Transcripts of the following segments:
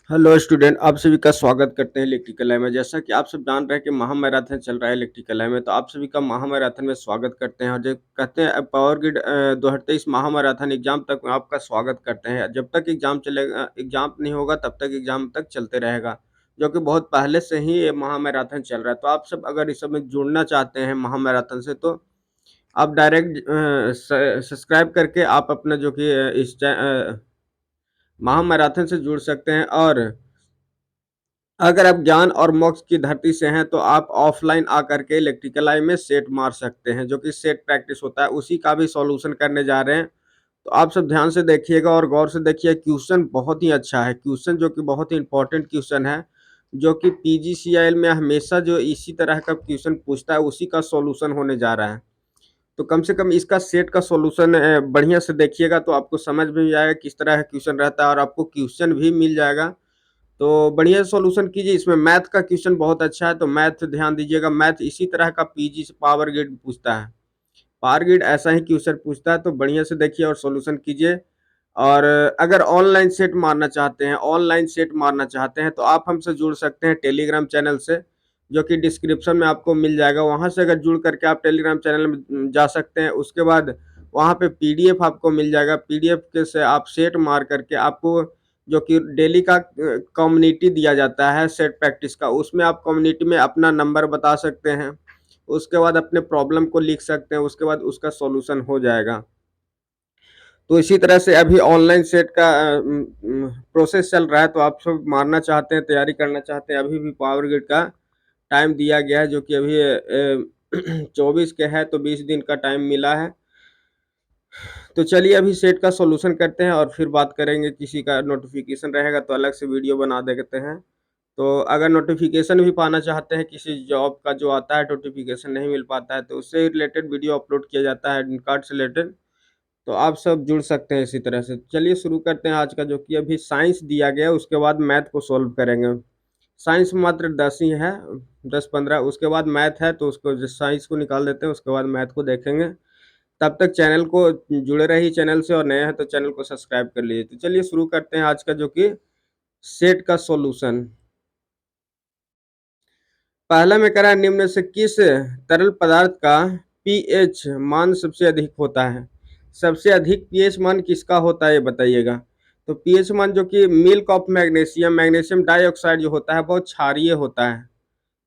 Hello student, आप सभी का स्वागत करते हैं इलेक्ट्रिकल लैब में। जैसा कि आप सब जान रहे हैं कि महामैराथन चल रहा है इलेक्ट्रिकल लैब में, तो आप सभी का महामैराथन में स्वागत करते हैं। और जो कहते हैं पावर ग्रिड 2023 महामैराथन एग्जाम तक आपका स्वागत करते हैं। जब तक एग्जाम चलेगा, एग्जाम नहीं होगा तब तक एग्जाम तक चलते रहेगा, जो कि बहुत पहले से ही ये महामैराथन चल रहा है। तो आप सब अगर इस समय जुड़ना चाहते हैं महामैराथन से, तो आप डायरेक्ट सब्सक्राइब करके आप अपना जो कि इस महामैराथन से जुड़ सकते हैं। और अगर आप ज्ञान और मोक्ष की धरती से हैं, तो आप ऑफलाइन आकर के इलेक्ट्रिकल लाइन में सेट मार सकते हैं, जो कि सेट प्रैक्टिस होता है, उसी का भी सॉल्यूशन करने जा रहे हैं। तो आप सब ध्यान से देखिएगा और गौर से देखिए। क्वेश्चन बहुत ही अच्छा है, क्वेश्चन जो कि बहुत ही इंपॉर्टेंट क्वेश्चन है, जो कि पीजीसीएल में हमेशा जो इसी तरह का क्वेश्चन पूछता है, उसी का सॉल्यूशन होने जा रहा है। तो कम से कम इसका सेट का सॉल्यूशन बढ़िया से देखिएगा, तो आपको समझ में आएगा किस तरह का क्वेश्चन रहता है, और आपको क्वेश्चन भी मिल जाएगा। तो बढ़िया सॉल्यूशन कीजिए। इसमें मैथ का क्वेश्चन बहुत अच्छा है, तो मैथ ध्यान दीजिएगा। मैथ इसी तरह का पीजी से पावर ग्रिड पूछता है, पावर ग्रिड ऐसा ही क्वेश्चन पूछता है। तो बढ़िया से देखिए और सॉल्यूशन कीजिए। और अगर ऑनलाइन सेट मारना चाहते हैं, तो आप हमसे जुड़ सकते हैं टेलीग्राम चैनल से, जो कि डिस्क्रिप्शन में आपको मिल जाएगा। वहां से अगर जुड़ करके आप टेलीग्राम चैनल में जा सकते हैं, उसके बाद वहां पे पीडीएफ आपको मिल जाएगा। पीडीएफ के से आप सेट मार करके, आपको जो कि डेली का कम्युनिटी दिया जाता है सेट प्रैक्टिस का, उसमें आप कम्युनिटी में अपना नंबर बता सकते हैं। उसके बाद अपने प्रॉब्लम को लिख सकते हैं, उसके बाद उसका सॉल्यूशन हो जाएगा। तो इसी तरह से अभी ऑनलाइन सेट का प्रोसेस चल रहा है। तो आप सब मारना चाहते हैं, तैयारी करना चाहते हैं, अभी भी पावर ग्रिड का टाइम दिया गया है, जो कि अभी 24 के है, तो 20 दिन का टाइम मिला है। तो चलिए अभी सेट का सॉल्यूशन करते हैं और फिर बात करेंगे। किसी का नोटिफिकेशन रहेगा तो अलग से वीडियो बना देते हैं। तो अगर नोटिफिकेशन भी पाना चाहते हैं, किसी जॉब का जो आता है नोटिफिकेशन नहीं मिल पाता है, तो उससे रिलेटेड वीडियो अपलोड किया जाता है एडमिट कार्ड से रिलेटेड। तो आप सब जुड़ सकते हैं इसी तरह से। चलिए शुरू करते हैं आज का, जो कि अभी साइंस दिया गया है, उसके बाद मैथ को सॉल्व करेंगे। साइंस मात्र 10 ही है, 10-15, उसके बाद मैथ है, तो उसको साइंस को निकाल देते हैं, उसके बाद मैथ को देखेंगे। तब तक चैनल को जुड़े रहिए चैनल से, और नए हैं तो चैनल को सब्सक्राइब कर लीजिए। तो चलिए शुरू करते हैं आज का, जो कि सेट का सॉल्यूशन। पहला में करा, निम्न से किस तरल पदार्थ का पीएच मान सबसे अधिक होता है? सबसे अधिक पीएच मान किसका होता है ये बताइएगा। तो पीएच मान जो कि milk of magnesium, magnesium dioxide जो होता है बहुत क्षारीय होता है।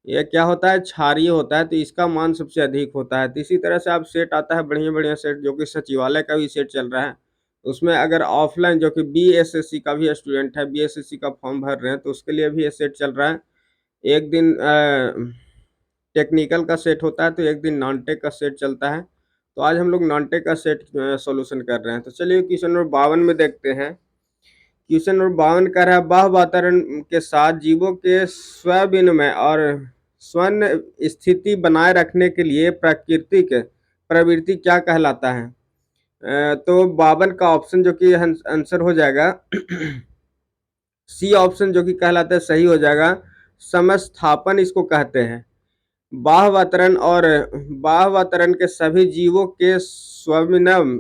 ये क्या होता है? क्षारीय होता है, तो इसका मान सबसे अधिक होता है। तो इसी तरह से आप सेट आता है, बढ़िया बढ़िया सेट, जो कि सचिवालय का भी सेट चल रहा है। उसमें अगर ऑफलाइन जो कि बीएसएससी का भी स्टूडेंट है, बीएसएससी का फॉर्म भर रहे हैं, तो उसके लिए भी ये सेट चल रहा है। एक दिन टेक्निकल का सेट होता है, तो एक दिन नॉन टेक का सेट चलता है। तो आज हम लोग नॉन टेक का सेट सॉल्यूशन कर रहे हैं। तो चलिए क्वेश्चन नंबर 52 में देखते हैं। क्वेश्चन नंबर 52 कह रहा है, बाह्य वातावरण के साथ जीवों के स्व-विनिमय और स्वर्ण स्थिति बनाए रखने के लिए प्राकृतिक प्रवृत्ति क्या कहलाता है? तो 52 का ऑप्शन जो कि आंसर हो जाएगा सी ऑप्शन, जो कि कहलाता है सही हो जाएगा। समस्थापन इसको कहते हैं। बाह्य वातावरण के सभी जीवों के स्व-विनिमय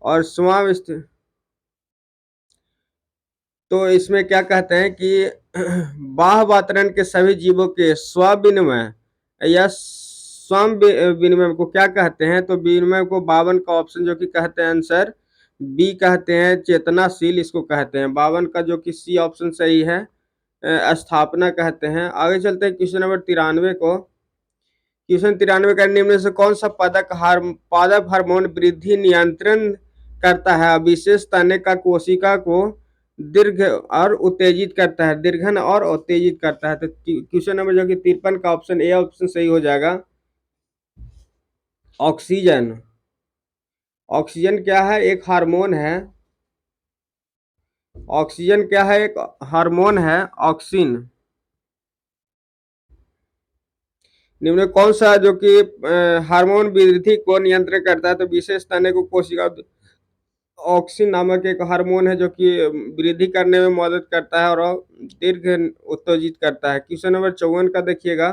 और स्वावस्थ। तो इसमें क्या कहते हैं कि बाह्य वातावरण के सभी जीवों के स्व-विनिमय या विनिमय को क्या कहते हैं? तो विनिमय को 52 का ऑप्शन जो कि कहते हैं आंसर बी कहते हैं, चेतनाशील इसको कहते हैं। 52 का जो कि सी ऑप्शन सही है, स्थापना कहते हैं। आगे चलते हैं क्वेश्चन नंबर 93 को। क्वेश्चन 93 का, निम्न से कौन सा पादप हार्मोन वृद्धि नियंत्रण करता है? विशेष तने का कोशिका को दीर्घ और उत्तेजित करता है, दीर्घन और उत्तेजित करता है। तो क्वेश्चन नंबर जो कि 53 का ऑप्शन ए ऑप्शन सही हो जाएगा। ऑक्सीजन। ऑक्सीजन क्या है? एक हार्मोन है। ऑक्सीजन क्या है? एक हार्मोन है, ऑक्सिन। निम्न कौन सा जो कि हार्मोन वृद्धि को नियंत्रण करता है? तो विशेष तने को कोशिका ऑक्सिन नामक एक हार्मोन है, जो कि वृद्धि करने में मदद करता है और दीर्घ उत्तेजित करता है। क्वेश्चन नंबर 54 का देखिएगा।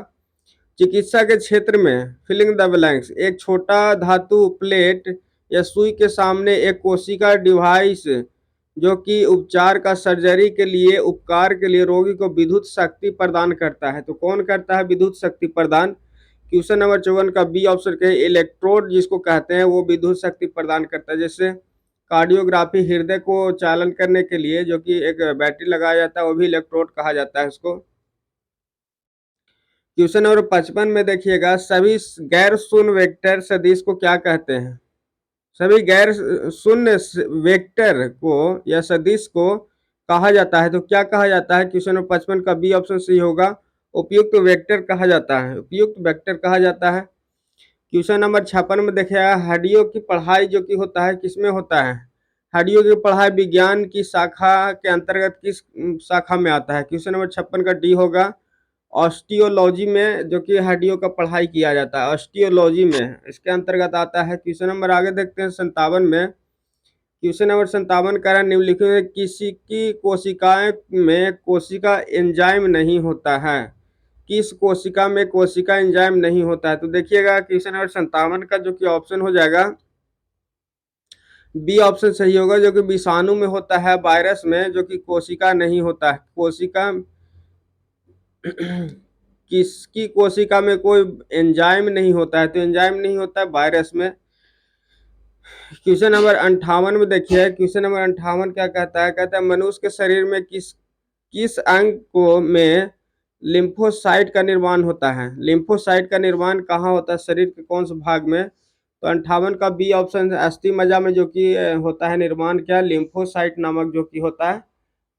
चिकित्सा के क्षेत्र में फिलिंग द ब्लैंक्स, एक छोटा धातु प्लेट या सुई के सामने एक कोशिका डिवाइस जो कि उपचार का सर्जरी के लिए उपकार के लिए रोगी को विद्युत शक्ति प्रदान करता है। तो कौन करता है विद्युत शक्ति प्रदान? क्वेश्चन नंबर 54 का बी ऑप्शन के इलेक्ट्रोड जिसको कहते हैं वो विद्युत शक्ति प्रदान करता है। जैसे कार्डियोग्राफी हृदय को चालन करने के लिए जो कि एक बैटरी लगाया जाता है वो भी इलेक्ट्रोड कहा जाता है उसको। क्वेश्चन नंबर 55 में देखिएगा सभी गैर शून्य वेक्टर सदिश को क्या कहते हैं? सभी गैर शून्य वेक्टर को या सदिश को कहा जाता है। तो क्या कहा जाता है? क्वेश्चन नंबर 55 का बी ऑप्शन सही होगा, उपयुक्त वेक्टर कहा जाता है, उपयुक्त वेक्टर कहा जाता है। क्वेश्चन नंबर 56 में देखिएगा हड्डियों की पढ़ाई जो कि होता है किसमें होता है? हड्डियों की पढ़ाई विज्ञान की शाखा के अंतर्गत किस शाखा में आता है? क्वेश्चन नंबर 56 का डी होगा, ऑस्टियोलॉजी में जो कि हड्डियों का पढ़ाई किया जाता है, ऑस्टियोलॉजी में इसके अंतर्गत आता है। क्वेश्चन नंबर आगे देखते हैं 57 में। क्वेश्चन नंबर 57 का निम्नलिखित में किसी की कोशिकाएं में कोशिका एंजाइम नहीं होता है? किस कोशिका में कोशिका एंजाइम नहीं होता है? तो देखिएगा क्वेश्चन नंबर 57 का जो कि ऑप्शन हो जाएगा बी ऑप्शन सही होगा, जो कि विषाणु में होता है, वायरस में जो कि कोशिका नहीं होता है। कोशिका किसकी कोशिका में कोई एंजाइम नहीं होता है? तो एंजाइम नहीं होता है वायरस में। क्वेश्चन नंबर 58 में देखिए, क्वेश्चन नंबर 58 क्या कहता है? कहता है मनुष्य के शरीर में किस किस अंग को में लिम्फोसाइट का निर्माण होता है? लिम्फोसाइट का निर्माण कहाँ होता है? शरीर के कौन से भाग में? तो 58 का बी ऑप्शन अस्थि मज्जा में जो कि होता है निर्माण, क्या लिम्फोसाइट नामक जो कि होता है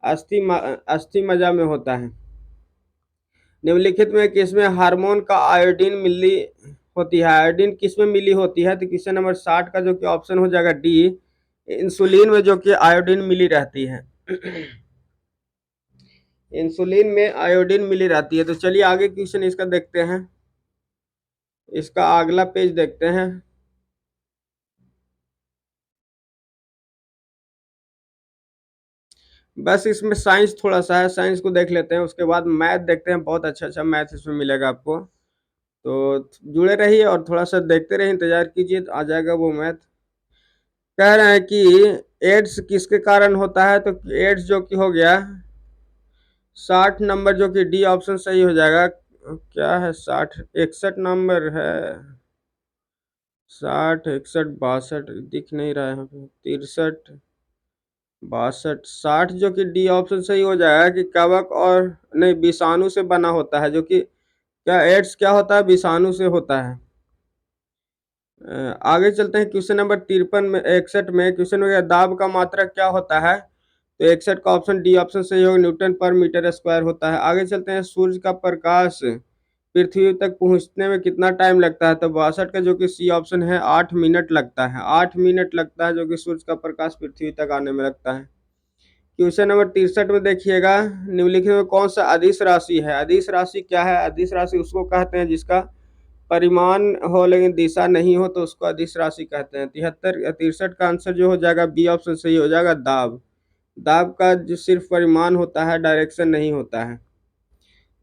अस्थि मज्जा में होता है। निम्नलिखित में किसमें हार्मोन का आयोडीन मिली होती है? आयोडीन किसमें मिली होती है? तो क्वेश्चन नंबर 60 का जो कि ऑप्शन हो जाएगा डी, इंसुलिन में जो कि आयोडीन मिली रहती है। इंसुलिन में आयोडीन मिली रहती है। तो चलिए आगे क्वेश्चन इसका देखते हैं, इसका अगला पेज देखते हैं। बस इसमें साइंस थोड़ा सा है, साइंस को देख लेते हैं, उसके बाद मैथ देखते हैं। बहुत अच्छा अच्छा मैथ इसमें मिलेगा आपको, तो जुड़े रहिए और थोड़ा सा देखते रहिए, इंतजार कीजिए, तो आ जाएगा वो मैथ। कह रहे हैं कि एड्स किसके कारण होता है? तो एड्स जो कि हो गया 60 नंबर जो कि डी ऑप्शन सही हो जाएगा। क्या है 60 61 नंबर है, 60 61 62 दिख नहीं रहा है यहाँ पे, 63 62 60 जो कि डी ऑप्शन सही हो जाएगा कि कवक और नहीं विषाणु से बना होता है। जो कि क्या एड्स क्या होता है? विषाणु से होता है। आगे चलते हैं क्वेश्चन नंबर 53 में 61 में। क्वेश्चन हो गया दाब का मात्रक क्या होता है? तो 61 का ऑप्शन डी ऑप्शन सही होगा, न्यूटन पर मीटर स्क्वायर होता है। आगे चलते हैं सूर्य का प्रकाश पृथ्वी तक पहुंचने में कितना टाइम लगता है? तो 62 का जो कि सी ऑप्शन है 8 मिनट लगता है, 8 मिनट लगता है जो कि सूर्य का प्रकाश पृथ्वी तक आने में लगता है। क्वेश्चन नंबर 63 में देखिएगा निम्नलिखित में कौन सा अदिश राशि है? अदिश राशि क्या है? अदिश राशि उसको कहते हैं जिसका परिमाण हो लेकिन दिशा नहीं हो तो उसको अदिश राशि कहते हैं। 63 का आंसर जो हो जाएगा बी ऑप्शन सही हो जाएगा, दाब। दाब का जो सिर्फ परिमाण होता है, डायरेक्शन नहीं होता है।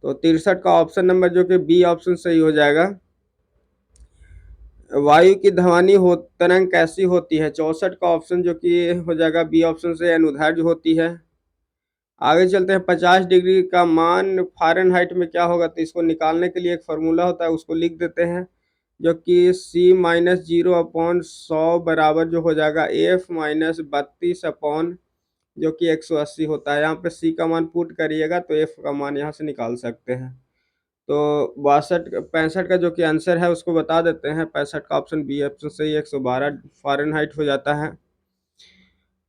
तो 63 का ऑप्शन नंबर जो कि बी ऑप्शन सही हो जाएगा। वायु की ध्वनि हो तरंग कैसी होती है? 64 का ऑप्शन जो कि हो जाएगा बी ऑप्शन से अनुदैर्ध्य होती है। आगे चलते हैं 50 डिग्री का मान फ़ारेनहाइट में क्या होगा? तो इसको निकालने के लिए एक फार्मूला होता है, उसको लिख देते हैं, जो कि सी माइनस 0/100 बराबर जो हो जाएगा एफ माइनस 32 अपॉन जो कि 180 होता है। यहाँ पे सी का मान पुट करिएगा तो एफ का मान यहाँ से निकाल सकते हैं। तो 65 का जो कि आंसर है उसको बता देते हैं। 65 का ऑप्शन बी ऑप्शन सही 112 फ़ारेनहाइट हो जाता है।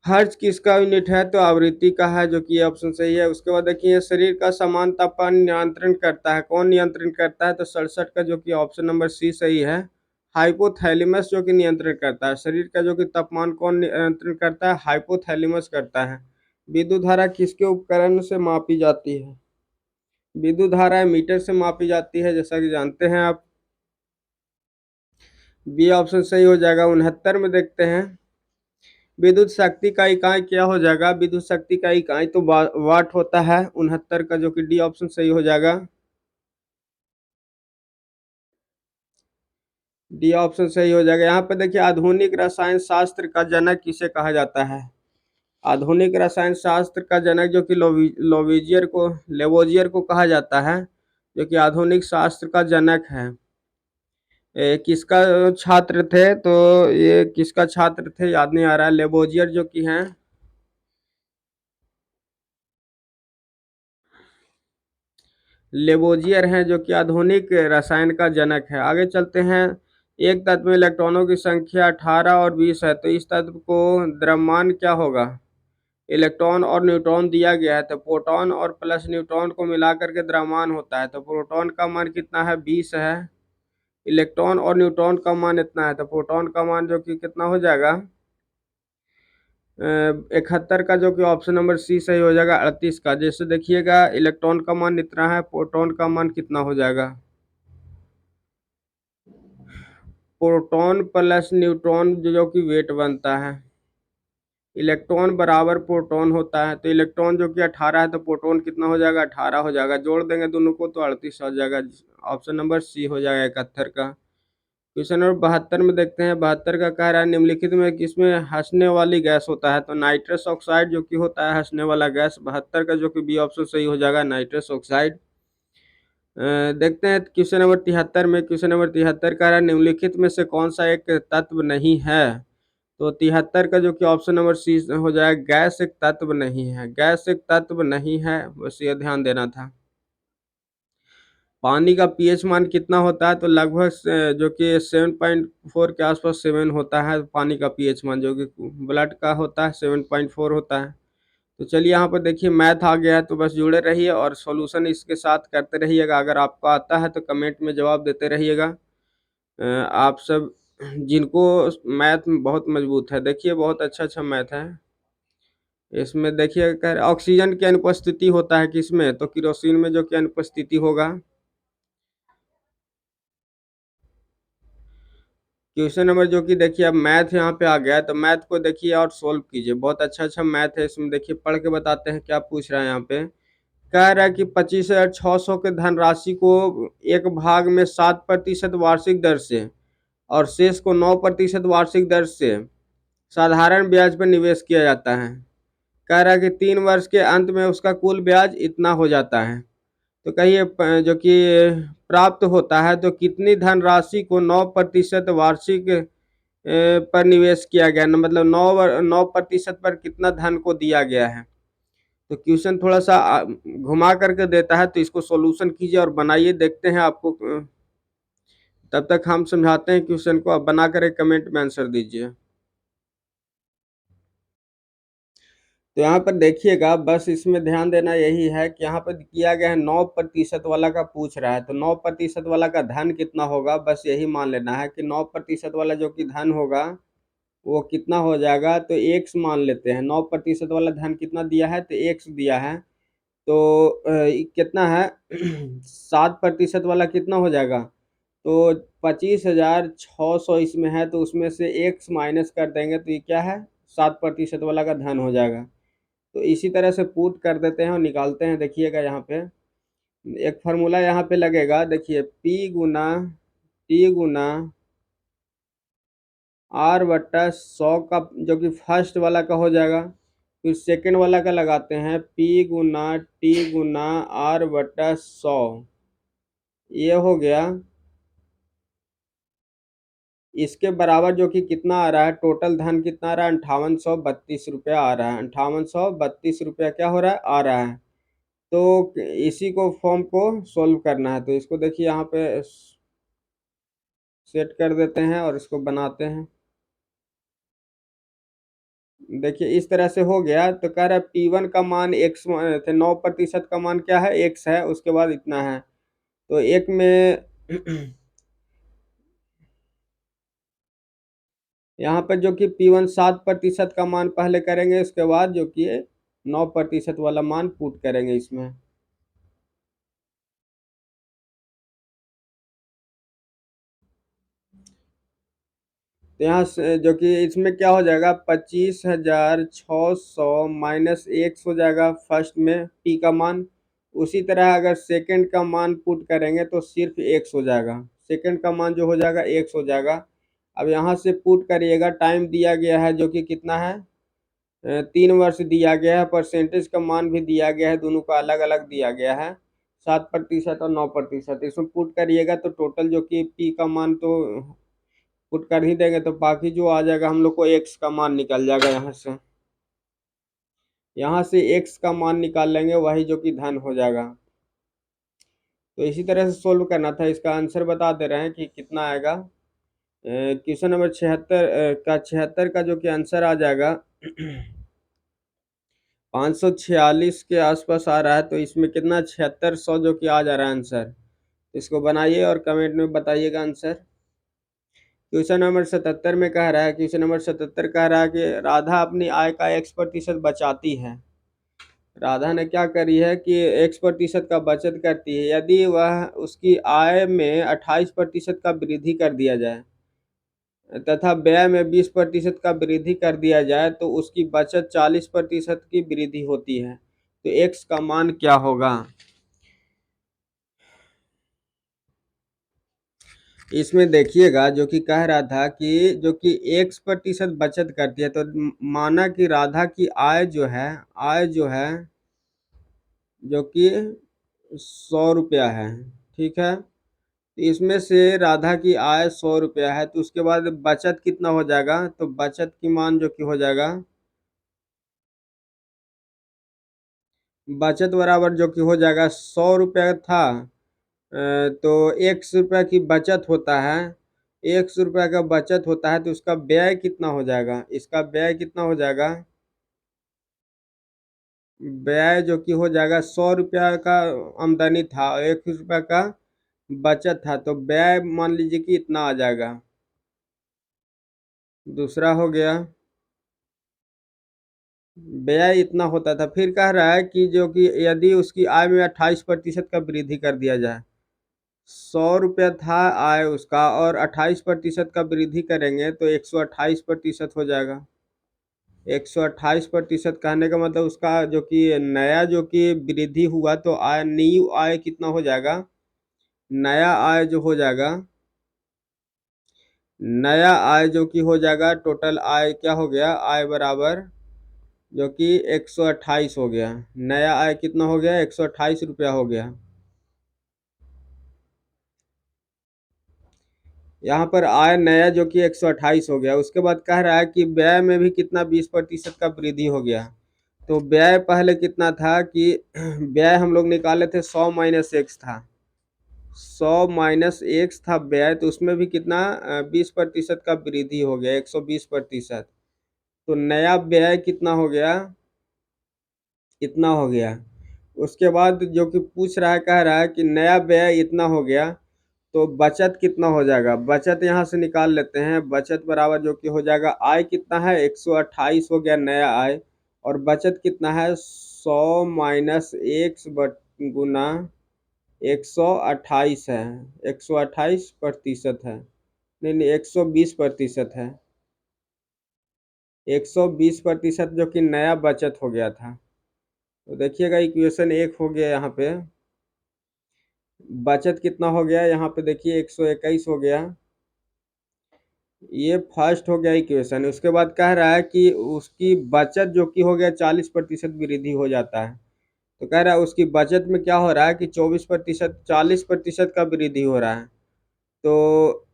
हर्ट्ज किसका यूनिट है? तो आवृत्ति का है, जो कि ये ऑप्शन सही है। उसके बाद देखिए शरीर का समान तापमान नियंत्रण करता है, कौन नियंत्रण करता है? तो 67 का जो कि ऑप्शन नंबर सी सही है, हाइपोथैलेमस जो कि नियंत्रण करता है। शरीर का जो कि तापमान कौन नियंत्रण करता है? हाइपोथैलेमस करता है। विद्युत धारा किसके उपकरण से मापी जाती है? विद्युत धारा मीटर से मापी जाती है, जैसा कि जानते हैं आप। बी ऑप्शन सही हो जाएगा। 69 में देखते हैं विद्युत शक्ति का इकाई क्या हो जाएगा? विद्युत शक्ति का इकाई तो वाट होता है। 69 का जो कि डी ऑप्शन सही हो जाएगा। डी ऑप्शन सही हो जाएगा। यहाँ पे देखिए आधुनिक रसायन शास्त्र का जनक किसे कहा जाता है? आधुनिक रसायन शास्त्र का जनक जो कि लेवोजियर को कहा जाता है, जो कि आधुनिक शास्त्र का जनक है। किसका छात्र थे? तो ये किसका छात्र थे याद नहीं आ रहा है। लेवोजियर जो कि हैं, लेवोजियर हैं जो कि आधुनिक रसायन का जनक है। आगे चलते हैं। एक तत्व में इलेक्ट्रॉनों की संख्या 18 और 20 है, तो इस तत्व को द्रव्यमान क्या होगा? इलेक्ट्रॉन और न्यूट्रॉन दिया गया है, तो प्रोटॉन और प्लस न्यूट्रॉन को मिलाकर के द्रव्यमान होता है। तो प्रोटॉन का मान कितना है? 20 है। इलेक्ट्रॉन और न्यूट्रॉन का मान इतना है, तो प्रोटॉन का मान जो कि कितना हो जाएगा? 71 का, जो कि ऑप्शन नंबर सी सही हो जाएगा। 38 का, जैसे देखिएगा इलेक्ट्रॉन का मान इतना है, प्रोटॉन का मान कितना हो जाएगा? प्रोटॉन प्लस न्यूट्रॉन जो कि वेट बनता है, इलेक्ट्रॉन बराबर प्रोटॉन होता है। तो इलेक्ट्रॉन जो कि 18 है, तो प्रोटॉन कितना हो जाएगा? 18 हो जाएगा। जोड़ देंगे दोनों को तो 38 हो जाएगा। ऑप्शन नंबर सी हो जाएगा 71 का। क्वेश्चन नंबर 72 में देखते हैं। 72 का कह रहा है निम्नलिखित में किसमें हंसने वाली गैस होता है? तो नाइट्रस ऑक्साइड जो कि होता है हंसने वाला गैस। 72 का जो कि बी ऑप्शन सही हो जाएगा, नाइट्रस ऑक्साइड। देखते हैं क्वेश्चन नंबर 73 में। क्वेश्चन नंबर 73 कह रहा है निम्नलिखित में से कौन सा एक तत्व नहीं है? तो 73 का जो कि ऑप्शन नंबर सी हो जाएगा, गैस एक तत्व नहीं है। गैस एक तत्व नहीं है, बस ये ध्यान देना था। पानी का पीएच मान कितना होता है? तो लगभग जो कि 7.4 के आसपास 7 होता है पानी का पीएच मान, जो कि ब्लड का होता है 7.4 होता है। तो चलिए यहाँ पर देखिए मैथ आ गया है, तो बस जुड़े रहिए और सॉल्यूशन इसके साथ करते रहिएगा। अगर आपको आता है तो कमेंट में जवाब देते रहिएगा। आप सब जिनको मैथ में बहुत मजबूत है, देखिए बहुत अच्छा अच्छा मैथ है इसमें। देखिए ऑक्सीजन की अनुपस्थिति होता है किसमें? तो केरोसिन में जो कि अनुपस्थिति होगा। क्वेश्चन नंबर जो कि देखिए अब मैथ यहाँ पे आ गया है, तो मैथ को देखिए और सोल्व कीजिए। बहुत अच्छा अच्छा मैथ है इसमें। देखिए पढ़ के बताते हैं क्या पूछ रहा है यहाँ पे। कह रहा है कि 25,600 के धनराशि को एक भाग में 7% वार्षिक दर से और शेष को 9% वार्षिक दर से साधारण ब्याज पर निवेश किया जाता है। कह रहा है कि 3 वर्ष के अंत में उसका कुल ब्याज इतना हो जाता है। तो कहिए जो कि प्राप्त होता है, तो कितनी धनराशि को 9% वार्षिक पर निवेश किया गया, मतलब 9% पर कितना धन को दिया गया है। तो क्वेश्चन थोड़ा सा घुमा करके देता है, तो इसको सॉल्यूशन कीजिए और बनाइए, देखते हैं आपको। तब तक हम समझाते हैं क्वेश्चन को, आप बना कर एक कमेंट में आंसर दीजिए। तो यहाँ पर देखिएगा, बस इसमें ध्यान देना यही है कि यहाँ पर किया गया है 9% वाला का पूछ रहा है, तो 9% वाला का धन कितना होगा, बस यही मान लेना है कि 9% वाला जो कि धन होगा वो कितना हो जाएगा। तो एक्स मान लेते हैं। 9% वाला धन कितना दिया है? तो एक्स दिया है। तो कितना है 7% वाला कितना हो जाएगा? तो 25,600 इसमें है, तो उसमें से एक्स माइनस कर देंगे, तो ये क्या है? 7% वाला का धन हो जाएगा। तो इसी तरह से पुट कर देते हैं और निकालते हैं। देखिएगा यहाँ पे एक फार्मूला यहाँ पे लगेगा। देखिए P गुना R/100 का, जो कि फर्स्ट वाला का हो जाएगा। फिर सेकंड वाला का लगाते हैं P×T×R/100। ये हो गया। इसके बराबर जो कि कितना आ रहा है, टोटल धन कितना आ रहा है? 5832 रुपया आ रहा है। 5832 रुपया क्या हो रहा है? आ रहा है। तो इसी को फॉर्म को सोल्व करना है, तो इसको देखिए यहाँ पे सेट कर देते हैं और इसको बनाते हैं। देखिए इस तरह से हो गया। तो कह रहा है P1 का मान एक्स थे, 9% का मान क्या है? एक्स है, उसके बाद इतना है। तो एक में यहाँ पर जो कि P1 7% का मान पहले करेंगे, उसके बाद जो कि 9% वाला मान पुट करेंगे इसमें। तो यहाँ से जो कि इसमें क्या हो जाएगा, 25,600 माइनस एक्स हो जाएगा फर्स्ट में पी का मान। उसी तरह अगर सेकंड का मान पुट करेंगे तो सिर्फ एक्स हो जाएगा। सेकंड का मान जो हो जाएगा एक्स हो जाएगा। अब यहाँ से पुट करिएगा, टाइम दिया गया है जो कि कितना है 3 वर्ष दिया गया है, परसेंटेज का मान भी दिया गया है, दोनों का अलग अलग दिया गया है, 7% और 9%। इसमें पुट करिएगा तो टोटल जो कि पी का मान तो पुट कर ही देंगे, तो बाकी जो आ जाएगा हम लोग को एक्स का मान निकल जाएगा यहाँ से एक्स का मान निकाल लेंगे, वही जो कि धन हो जाएगा। तो इसी तरह से सोल्व करना था। इसका आंसर बता दे रहे हैं कि कितना आएगा। क्वेश्चन नंबर 76 का जो कि आंसर आ जाएगा 546 के आसपास आ रहा है। तो इसमें कितना 7600 जो कि आ जा रहा है आंसर। इसको बनाइए और कमेंट में बताइएगा आंसर। क्वेश्चन नंबर 77 में कह रहा है, क्वेश्चन नंबर 77 कह रहा है कि राधा अपनी आय का X% बचाती है। राधा ने क्या करी है कि X% का बचत करती है। यदि वह उसकी आय में 28% का वृद्धि कर दिया जाए तथा व्यय में 20% का वृद्धि कर दिया जाए तो उसकी बचत 40% की वृद्धि होती है। तो एक्स का मान क्या होगा। इसमें देखिएगा जो कि कह रहा था कि जो कि X% बचत करती है, तो माना कि राधा की आय जो है जो कि 100 रुपया है, ठीक है। तो इसमें से राधा की आय 100 रुपया है, तो उसके बाद बचत कितना हो जाएगा। तो बचत की मान जो कि हो जाएगा, बचत बराबर जो कि हो जाएगा 100 रुपया था, तो 100 रुपया की बचत होता है, 100 रुपया का बचत होता है, तो उसका व्यय कितना हो जाएगा। इसका व्यय कितना हो जाएगा, व्यय जो कि हो जाएगा 100 रुपया का आमदनी था, 1 रुपया का बचत था, तो व्यय मान लीजिए कि इतना आ जाएगा। दूसरा हो गया, व्यय इतना होता था। फिर कह रहा है कि जो कि यदि उसकी आय में 28% का वृद्धि कर दिया जाए, 100 रुपया था आय उसका और 28% का वृद्धि करेंगे तो 128% हो जाएगा। 128% कहने का मतलब उसका जो कि नया जो कि वृद्धि हुआ, तो आय न्यू आय कितना हो जाएगा। नया आय जो हो जाएगा, नया आय जो कि हो जाएगा, टोटल आय क्या हो गया, आय बराबर जो कि 128 हो गया। नया आय कितना हो गया, 128 रुपया हो गया। यहाँ पर आय नया जो कि 128 हो गया। उसके बाद कह रहा है कि व्यय में भी कितना 20% का वृद्धि हो गया। तो व्यय पहले कितना था कि व्यय हम लोग निकाले थे 100 - 1 था, 100 - 1 था व्यय, तो उसमें भी कितना 20% का वृद्धि हो गया, 120%। तो नया व्यय कितना हो गया, इतना हो गया। उसके बाद जो कि पूछ रहा है, कह रहा है कि नया व्यय इतना हो गया, तो बचत कितना हो जाएगा। बचत यहाँ से निकाल लेते हैं। बचत बराबर जो कि हो जाएगा, आय कितना है 128 हो गया नया आय, और बचत कितना है 100 - 1 गुना 128 है, 128% है, नहीं नहीं 120% है, 120% जो कि नया बचत हो गया था। तो देखिएगा इक्वेशन 1 हो गया यहाँ पे। बचत कितना हो गया यहाँ पे देखिए 121 हो गया, ये फर्स्ट हो गया इक्वेशन। उसके बाद कह रहा है कि उसकी बचत जो कि हो गया 40% वृद्धि हो जाता है। तो कह रहा है उसकी बचत में क्या हो रहा है कि 24%, 40% का वृद्धि हो रहा है। तो